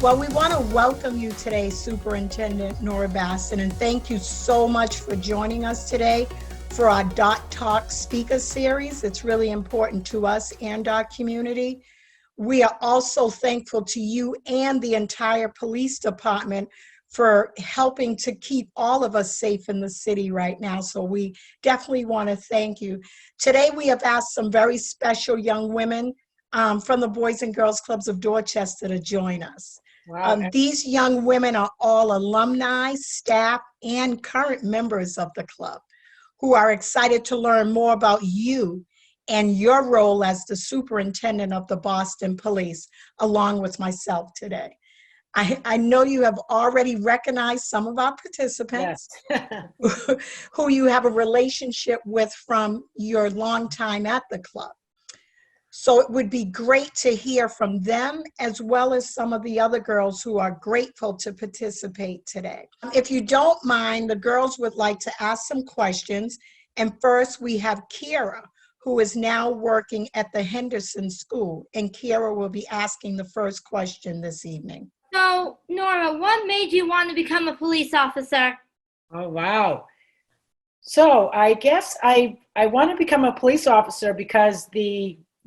Well, we want to welcome you today, Superintendent Nora Baston, and thank you so much for joining us today for our DotTalks speaker series. It's really important to us and our community. We are also thankful to you and the entire police department for helping to keep all of us safe in the city right now. So we definitely want to thank you. Today, we have asked some very special young women from the Boys and Girls Clubs of Dorchester to join us. Wow. These young women are all alumni, staff, and current members of the club who are excited to learn more about you and your role as the superintendent of the Boston Police, along with myself today. I know you have already recognized some of our participants. Yes. Who you have a relationship with from your long time at the club. So it would be great to hear from them as well as some of the other girls who are grateful to participate today. If you don't mind, the girls would like to ask some questions. And first we have Kira, who is now working at the Henderson School. And Kira will be asking the first question this evening. So, Nora, what made you want to become a police officer? Oh, wow. So I guess I want to become a police officer because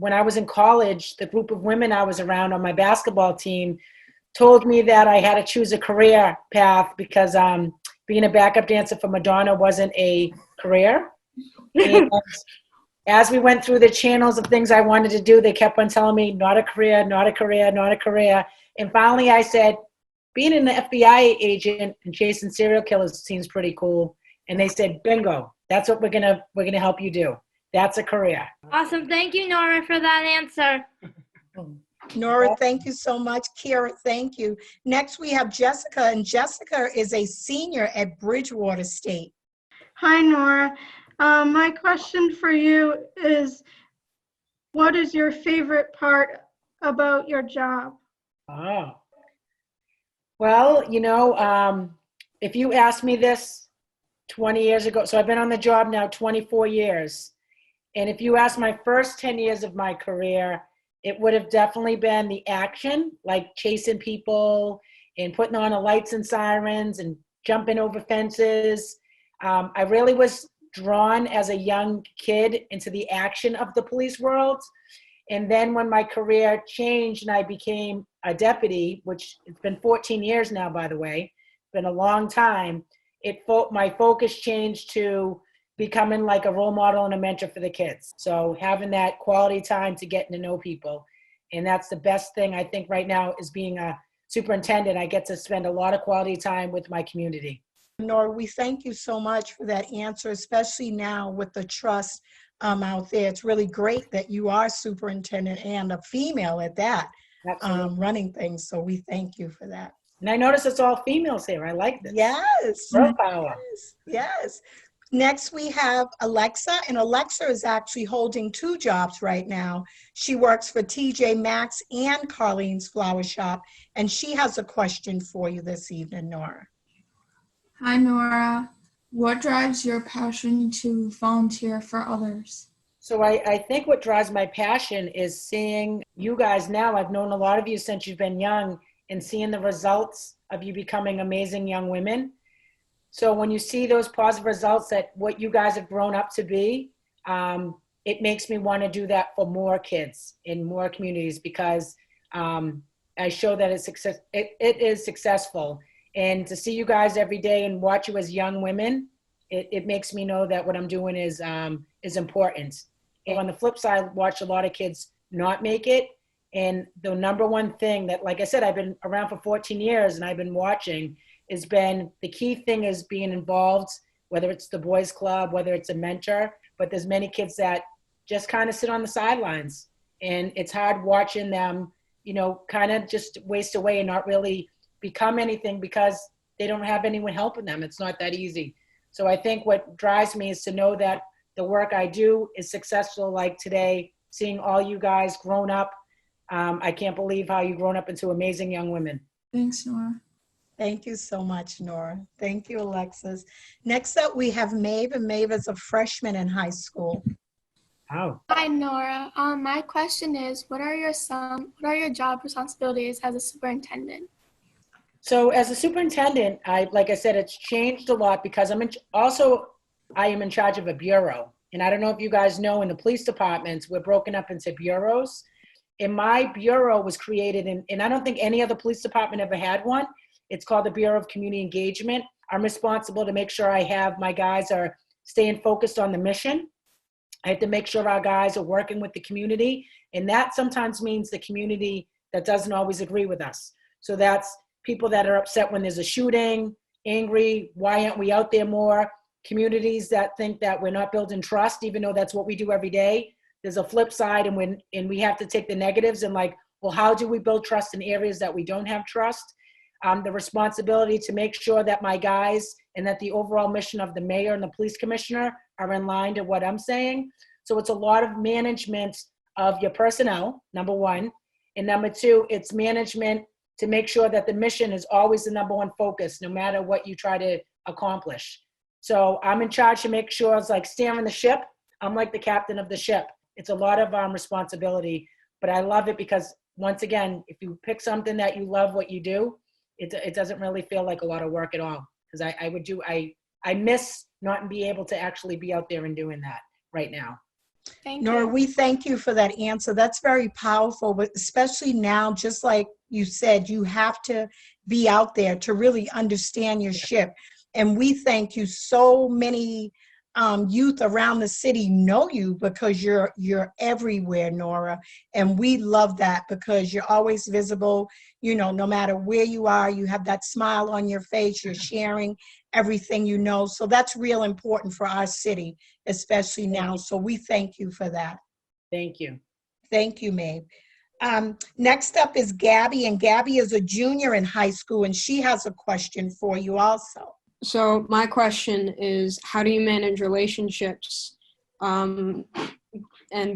when I was in college, the group of women I was around on my basketball team told me that I had to choose a career path because being a backup dancer for Madonna wasn't a career. And as we went through the channels of things I wanted to do, they kept on telling me, not a career, not a career, not a career. And finally I said, being an FBI agent and chasing serial killers seems pretty cool. And they said, bingo, that's what we're gonna help you do. That's a career. Awesome. Thank you, Nora, for that answer. Nora, thank you so much. Kira, thank you. Next, we have Jessica, and Jessica is a senior at Bridgewater State. Hi, Nora. My question for you is, what is your favorite part about your job? Oh. Well, if you asked me this 20 years ago, so I've been on the job now 24 years. And if you ask my first 10 years of my career, it would have definitely been the action, like chasing people and putting on the lights and sirens and jumping over fences. I really was drawn as a young kid into the action of the police world. And then when my career changed and I became a deputy, which it's been 14 years now, by the way, been a long time, my focus changed to becoming like a role model and a mentor for the kids. So having that quality time to getting to know people. And that's the best thing I think right now is being a superintendent. I get to spend a lot of quality time with my community. Nora, we thank you so much for that answer, especially now with the trust out there. It's really great that you are superintendent and a female at that, running things. So we thank you for that. And I notice it's all females here. I like this. Yes. Girl power. Yes. Next, we have Alexa, and Alexa is actually holding two jobs right now. She works for TJ Maxx and Carlene's Flower Shop, and she has a question for you this evening, Nora. Hi, Nora. What drives your passion to volunteer for others? So I think what drives my passion is seeing you guys now. I've known a lot of you since you've been young, and seeing the results of you becoming amazing young women. So when you see those positive results that what you guys have grown up to be, it makes me want to do that for more kids in more communities because I show that it is successful. And to see you guys every day and watch you as young women, it makes me know that what I'm doing is important. And on the flip side, watch a lot of kids not make it. And the number one thing that, like I said, I've been around for 14 years and I've been watching has been the key thing is being involved, whether it's the boys club, whether it's a mentor, but there's many kids that just kind of sit on the sidelines and it's hard watching them, kind of just waste away and not really become anything because they don't have anyone helping them. It's not that easy. So I think what drives me is to know that the work I do is successful. Like today, seeing all you guys grown up, I can't believe how you've grown up into amazing young women. Thanks, Nora. Thank you so much, Nora. Thank you, Alexis. Next up, we have Maeve, and Maeve is a freshman in high school. Wow. Hi, Nora. My question is, what are your job responsibilities as a superintendent? So as a superintendent, like I said, it's changed a lot because I am in charge of a bureau. And I don't know if you guys know, in the police departments, we're broken up into bureaus. And my bureau was created, and I don't think any other police department ever had one. It's called the Bureau of Community Engagement. I'm responsible to make sure my guys are staying focused on the mission. I have to make sure our guys are working with the community. And that sometimes means the community that doesn't always agree with us. So that's people that are upset when there's a shooting, angry, why aren't we out there more? Communities that think that we're not building trust, even though that's what we do every day. There's a flip side, and we have to take the negatives and well, how do we build trust in areas that we don't have trust? The responsibility to make sure that my guys and that the overall mission of the mayor and the police commissioner are in line to what I'm saying. So it's a lot of management of your personnel, number one. And number two, it's management to make sure that the mission is always the number one focus, no matter what you try to accomplish. So I'm in charge to make sure it's like steering the ship. I'm like the captain of the ship. It's a lot of responsibility, but I love it because, once again, if you pick something that you love what you do, it doesn't really feel like a lot of work at all. Because I miss not being able to actually be out there and doing that right now. Thank Nora, you. we thank you for that answer. That's very powerful, but especially now, just like you said, you have to be out there to really understand your ship. And we thank you. So many youth around the city know you because you're everywhere, Nora. And we love that because you're always visible. You know, no matter where you are, you have that smile on your face. You're sharing everything you know. So that's real important for our city, especially now. So we thank you for that. Thank you. Thank you, Maeve. Next up is Gabby, and Gabby is a junior in high school, and she has a question for you also. So my question is, how do you manage relationships and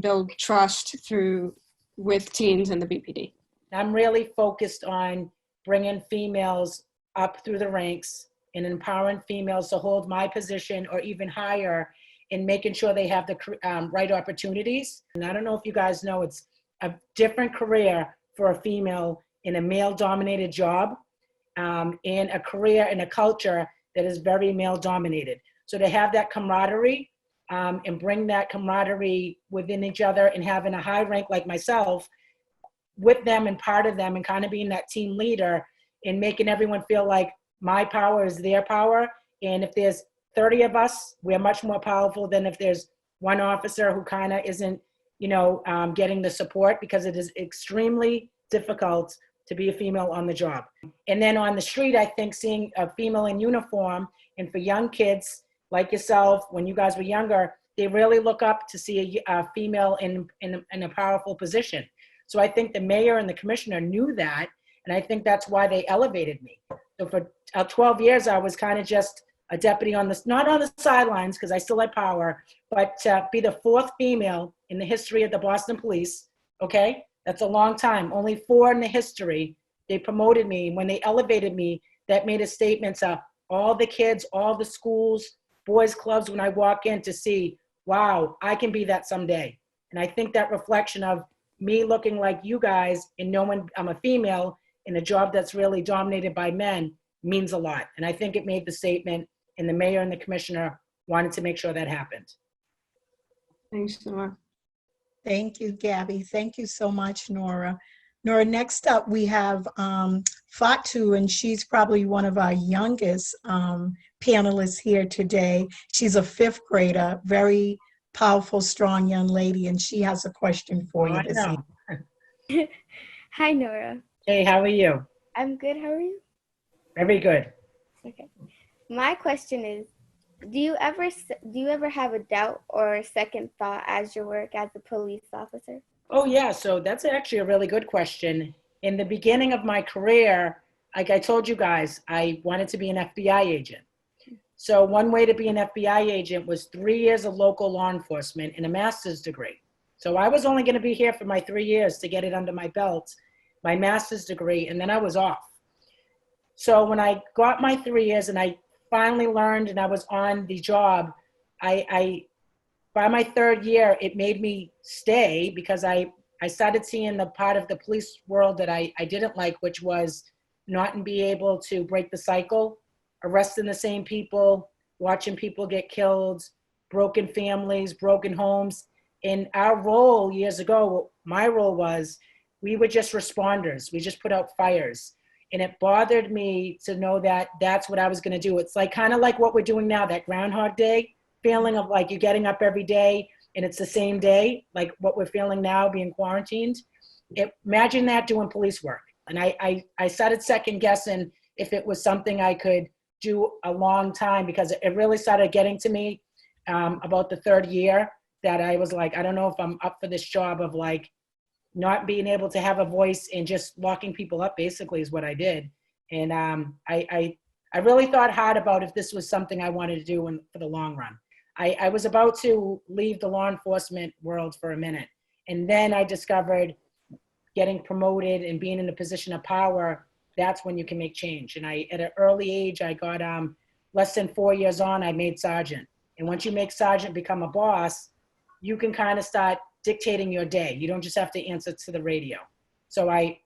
build trust with teens in the BPD? I'm really focused on bringing females up through the ranks and empowering females to hold my position or even higher, and making sure they have the right opportunities. And I don't know if you guys know, it's a different career for a female in a male-dominated job, and a career in a culture that is very male-dominated. So to have that camaraderie and bring that camaraderie within each other, and having a high rank like myself with them and part of them, and kind of being that team leader and making everyone feel like my power is their power. And if there's 30 of us, we're much more powerful than if there's one officer who kind of isn't, getting the support, because it is extremely difficult to be a female on the job. And then on the street, I think seeing a female in uniform, and for young kids like yourself, when you guys were younger, they really look up to see a female in a powerful position. So I think the mayor and the commissioner knew that, and I think that's why they elevated me. So for 12 years, I was kind of just a deputy not on the sidelines, because I still had power, but to be the fourth female in the history of the Boston Police, okay? That's a long time, only 4 in the history. They promoted me. When they elevated me, that made a statement to all the kids, all the schools, boys clubs, when I walk in, to see, wow, I can be that someday. And I think that reflection of me looking like you guys and knowing I'm a female in a job that's really dominated by men means a lot. And I think it made the statement, and the mayor and the commissioner wanted to make sure that happened. Thanks, Nora. Thank you, Gabby. Thank you so much, Nora. Nora, next up we have Fatu, and she's probably one of our youngest panelists here today. She's a 5th grader, very powerful, strong young lady, and she has a question for you this evening. Hi, Nora. Hey, how are you? I'm good. How are you? Very good. Okay. My question is, do you ever have a doubt or a second thought as you work as a police officer? Oh yeah, so that's actually a really good question. In the beginning of my career, like I told you guys, I wanted to be an FBI agent. So one way to be an FBI agent was 3 years of local law enforcement and a master's degree. So I was only going to be here for my 3 years to get it under my belt, my master's degree, and then I was off. So when I got my 3 years and I finally learned and I was on the job, I by my 3rd year, it made me stay, because I started seeing the part of the police world that I didn't like, which was not be able to break the cycle, arresting the same people, watching people get killed, broken families, broken homes. And our role years ago, my role was, we were just responders. We just put out fires. And it bothered me to know that that's what I was going to do. It's like kind of like what we're doing now, that Groundhog Day feeling of like you're getting up every day and it's the same day, like what we're feeling now being quarantined. Imagine that doing police work. And I started second guessing if it was something I could do a long time, because it really started getting to me about the third year that I was like, I don't know if I'm up for this job of like not being able to have a voice and just locking people up basically is what I did. And I really thought hard about if this was something I wanted to do for the long run. I was about to leave the law enforcement world for a minute. And then I discovered getting promoted and being in a position of power, that's when you can make change. And at an early age, I got less than 4 years on, I made sergeant. And once you make sergeant, become a boss, you can kind of start dictating your day. You don't just have to answer to the radio. So I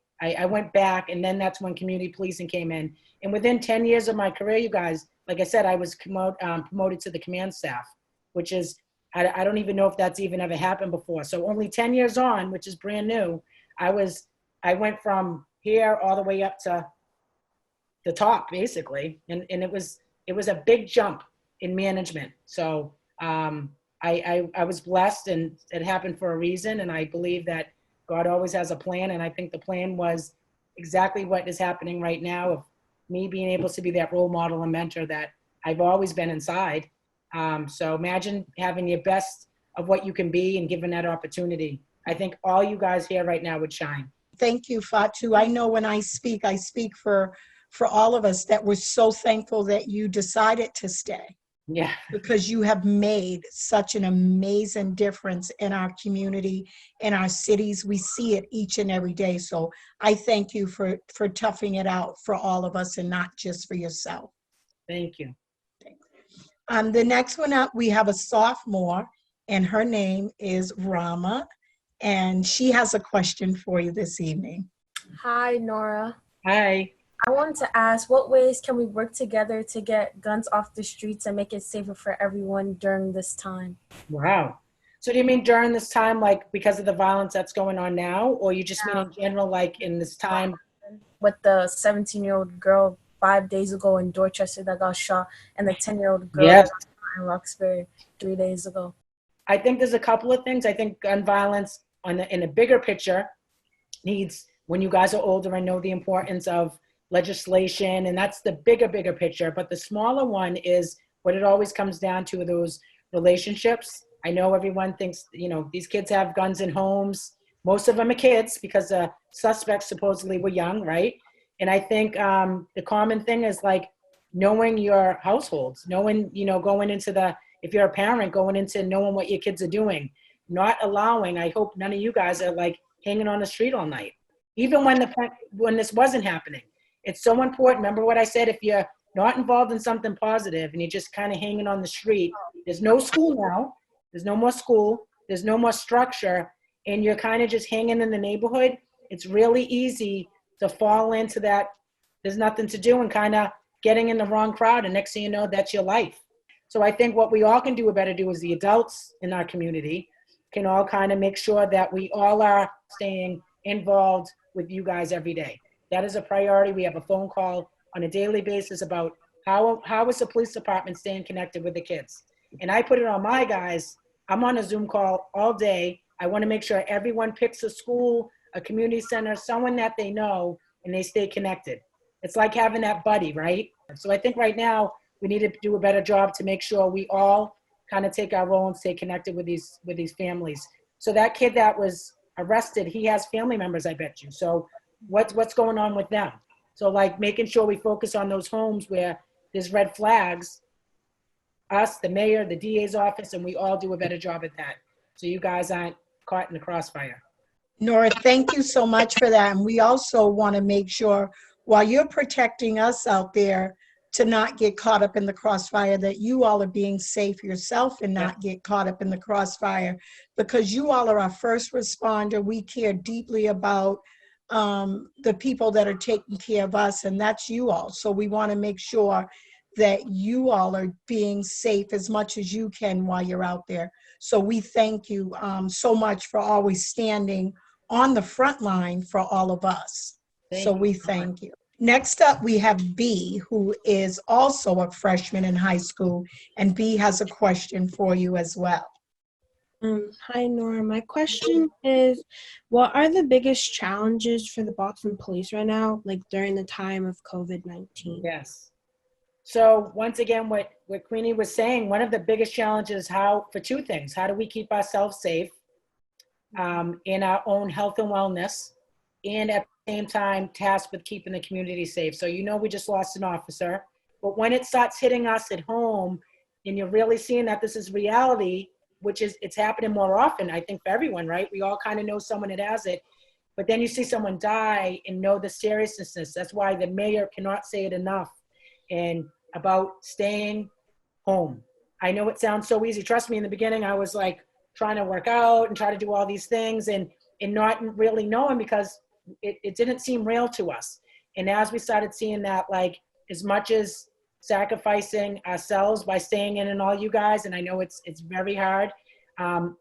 went back, and then that's when community policing came in. And within 10 years of my career, you guys, like I said, I was promoted to the command staff, which is, I don't even know if that's even ever happened before. So only 10 years on, which is brand new, I went from here all the way up to the top, basically. And it was a big jump in management. So I was blessed, and it happened for a reason. And I believe that God always has a plan. And I think the plan was exactly what is happening right now, of me being able to be that role model and mentor that I've always been inside. So imagine having your best of what you can be and given that opportunity. I think all you guys here right now would shine. Thank you, Fatu. I know when I speak for all of us that we're so thankful that you decided to stay. Yeah. Because you have made such an amazing difference in our community, in our cities. We see it each and every day. So I thank you for toughing it out for all of us and not just for yourself. Thank you. The next one up, we have a sophomore, and her name is Rama, and she has a question for you this evening. Hi, Nora. Hi. I wanted to ask, what ways can we work together to get guns off the streets and make it safer for everyone during this time? Wow. So do you mean during this time, like because of the violence that's going on now, or you just mean in general, like in this time? With the 17-year-old girl 5 days ago in Dorchester that got shot, and the 10-year-old girl Yes. that got shot in Roxbury 3 days ago. I think there's a couple of things. I think gun violence in a bigger picture needs, when you guys are older and know the importance of legislation, and that's the bigger picture. But the smaller one is what it always comes down to, those relationships. I know everyone thinks, these kids have guns in homes. Most of them are kids because the suspects supposedly were young, right? And I think the common thing is like knowing your households, knowing, going into if you're a parent, going into knowing what your kids are doing, not allowing, I hope none of you guys are like hanging on the street all night, even when this wasn't happening. It's so important. Remember what I said, if you're not involved in something positive and you're just kind of hanging on the street, there's no school now, there's no more school, there's no more structure, and you're kind of just hanging in the neighborhood, it's really easy to fall into that, there's nothing to do, and kind of getting in the wrong crowd, and next thing you know, that's your life. So I think what we all can do better do is the adults in our community can all kind of make sure that we all are staying involved with you guys every day. That is a priority. We have a phone call on a daily basis about how is the police department staying connected with the kids. And I put it on my guys. I'm on a Zoom call all day. I want to make sure everyone picks a school, a community center, someone that they know, and they stay connected. It's like having that buddy, right? So I think right now we need to do a better job to make sure we all kind of take our role and stay connected with these families. So that kid that was arrested, he has family members, I bet you. So what's going on with them? So like making sure we focus on those homes where there's red flags, us, the mayor, the DA's office, and we all do a better job at that. So you guys aren't caught in the crossfire. Nora, thank you so much for that. And we also want to make sure while you're protecting us out there to not get caught up in the crossfire, that you all are being safe yourself and not get caught up in the crossfire, because you all are our first responder. We care deeply about the people that are taking care of us, and that's you all. So we want to make sure that you all are being safe as much as you can while you're out there. So we thank you so much for always standing on the front line for all of us. So we thank you. Next up, we have B, who is also a freshman in high school, and B has a question for you as well. Hi, Nora. My question is, what are the biggest challenges for the Boston Police right now, like during the time of COVID-19? Yes. So once again, what Queenie was saying, one of the biggest challenges for two things. How do we keep ourselves safe in our own health and wellness, and at the same time tasked with keeping the community safe? So we just lost an officer, but when it starts hitting us at home and you're really seeing that this is reality, which is, it's happening more often, I think, for everyone, right? We all kind of know someone that has it, but then you see someone die and know the seriousness. That's why the mayor cannot say it enough, and about staying home. I know it sounds so easy. Trust me, in the beginning, I was like trying to work out and try to do all these things and not really knowing, because it didn't seem real to us. And as we started seeing that, like, as much as sacrificing ourselves by staying in, and all you guys, and I know it's very hard,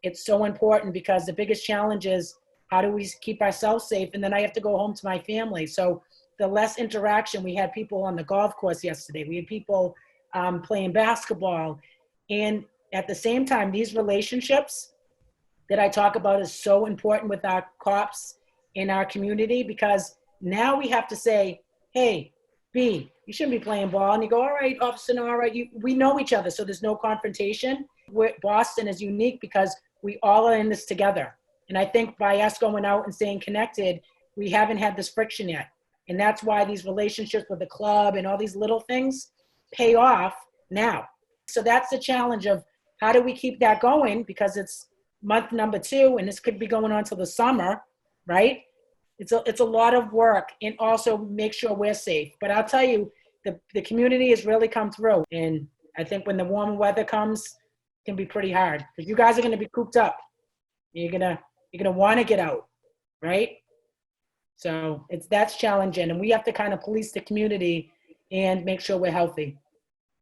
it's so important, because the biggest challenge is, how do we keep ourselves safe? And then I have to go home to my family. So the less interaction, we had people on the golf course yesterday, we had people playing basketball. And at the same time, these relationships that I talk about is so important with our cops in our community, because now we have to say, hey, B, you shouldn't be playing ball. And you go, all right, Officer Nora, we know each other, so there's no confrontation. Boston is unique because we all are in this together. And I think by us going out and staying connected, we haven't had this friction yet. And that's why these relationships with the club and all these little things pay off now. So that's the challenge of, how do we keep that going? Because it's month number 2, and this could be going on till the summer, right? It's a lot of work, and also make sure we're safe. But I'll tell you, the community has really come through. And I think when the warm weather comes, it can be pretty hard, because you guys are going to be cooped up. You're gonna want to get out, right? So that's challenging, and we have to kind of police the community and make sure we're healthy.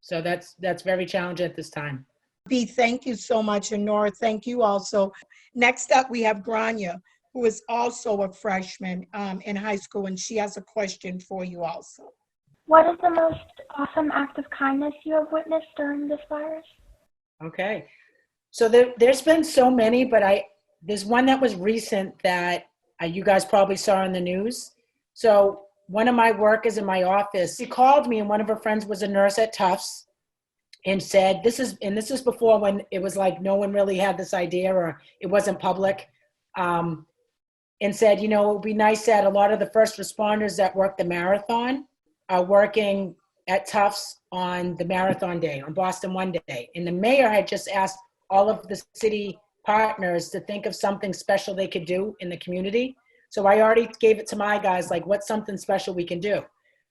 So that's very challenging at this time. B, thank you so much, and Nora, thank you also. Next up, we have Grania, who is also a freshman in high school, and she has a question for you also. What is the most awesome act of kindness you have witnessed during this virus? Okay, so there's been so many, but there's one that was recent that you guys probably saw in the news. So one of my workers in my office, she called me, and one of her friends was a nurse at Tufts, and said, this is before, when it was like no one really had this idea, or it wasn't public, and said, it would be nice that a lot of the first responders that work the marathon are working at Tufts on the marathon day, on Boston One Day. And the mayor had just asked all of the city partners to think of something special they could do in the community. So I already gave it to my guys, like, what's something special we can do?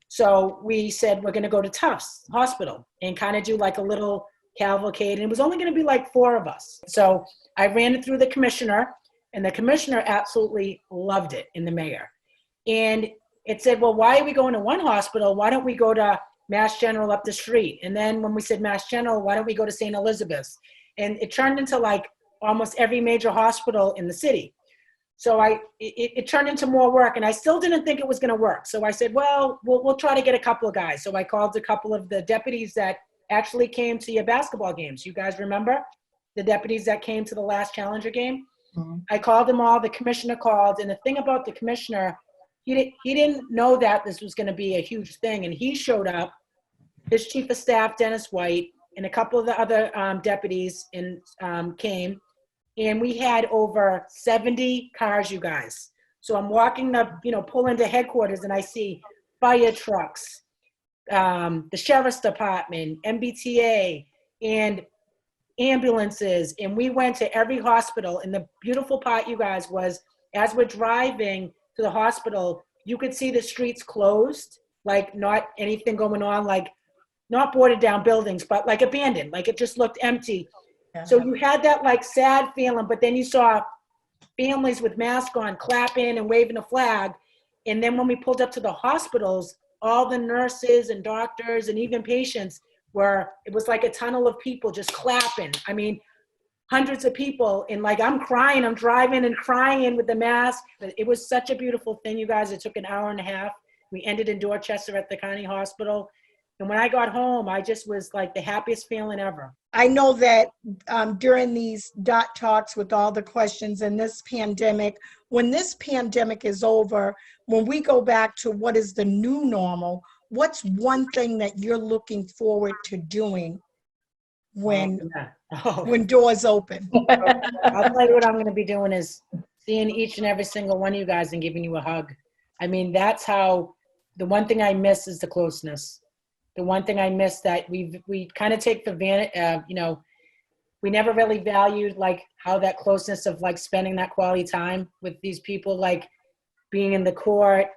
So we said, we're going to go to Tufts Hospital and kind of do like a little cavalcade. And it was only going to be like 4 of us. So I ran it through the commissioner, and the commissioner absolutely loved it, and the mayor. And it said, well, why are we going to one hospital? Why don't we go to Mass General up the street? And then when we said Mass General, why don't we go to St. Elizabeth's? And it turned into like almost every major hospital in the city. So it turned into more work, and I still didn't think it was going to work. So I said, well, we'll try to get a couple of guys. So I called a couple of the deputies that actually came to your basketball games. You guys remember the deputies that came to the last Challenger game? Mm-hmm. I called them all. The commissioner called, and the thing about the commissioner, he didn't know that this was going to be a huge thing, and he showed up. His chief of staff, Dennis White, and a couple of the other deputies came. And we had over 70 cars, you guys. So I'm walking pull into headquarters, and I see fire trucks, the sheriff's department, MBTA, and ambulances. And we went to every hospital. And the beautiful part, you guys, was as we're driving to the hospital, you could see the streets closed, like not anything going on, like not boarded down buildings, but like abandoned, like it just looked empty. So you had that like sad feeling, but then you saw families with masks on clapping and waving a flag. And then when we pulled up to the hospitals, all the nurses and doctors and even patients it was like a tunnel of people just clapping. I mean, hundreds of people, and like I'm crying, I'm driving and crying with the mask. But it was such a beautiful thing, you guys. It took an hour and a half. We ended in Dorchester at the county hospital. And when I got home, I just was like the happiest feeling ever. I know that during these dot talks with all the questions in this pandemic, when this pandemic is over, when we go back to what is the new normal, what's one thing that you're looking forward to doing when doors open? I'll tell you what I'm going to be doing is seeing each and every single one of you guys and giving you a hug. I mean, that's how, the one thing I miss is the closeness. The one thing I miss that we kind of take for granted, we never really valued like how that closeness of like spending that quality time with these people, like being in the court,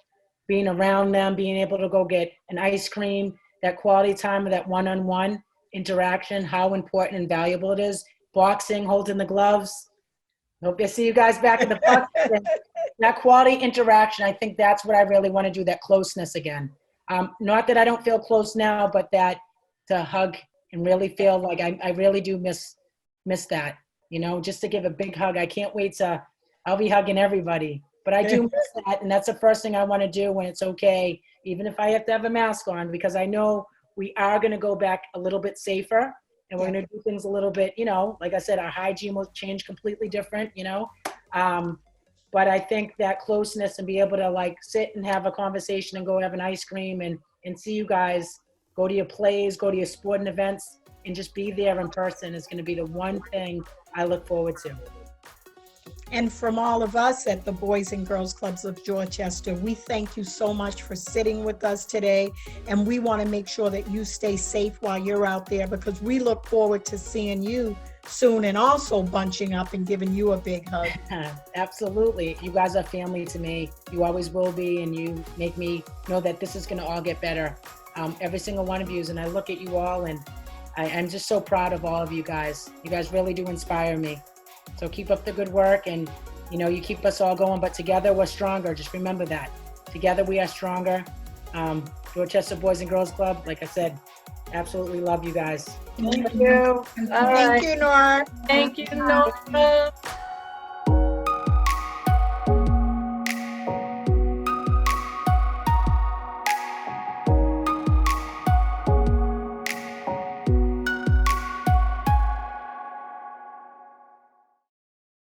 being around them, being able to go get an ice cream, that quality time of that one-on-one interaction, how important and valuable it is. Boxing, holding the gloves. Hope to see you guys back in the box. That quality interaction, I think that's what I really want to do, that closeness again. Not that I don't feel close now, but that to hug and really feel like I really do miss that, just to give a big hug. I can't wait I'll be hugging everybody, but I do miss that. And that's the first thing I want to do when it's okay, even if I have to have a mask on, because I know we are going to go back a little bit safer and we're going to do things a little bit, like I said, our hygiene will change completely different, but I think that closeness and be able to like sit and have a conversation and go have an ice cream and see you guys, go to your plays, go to your sporting events, and just be there in person is going to be the one thing I look forward to. And from all of us at the Boys and Girls Clubs of Dorchester, we thank you so much for sitting with us today. And we want to make sure that you stay safe while you're out there, because we look forward to seeing you soon and also bunching up and giving you a big hug. Absolutely. You guys are family to me. You always will be, and you make me know that this is going to all get better. Every single one of you, and I look at you all, and I'm just so proud of all of you guys. You guys really do inspire me. So keep up the good work, and you keep us all going, but together we're stronger. Just remember that. Together we are stronger. Dorchester Boys and Girls Club, like I said, absolutely love you guys. Thank you. Thank you, Nora. Thank you, Nora.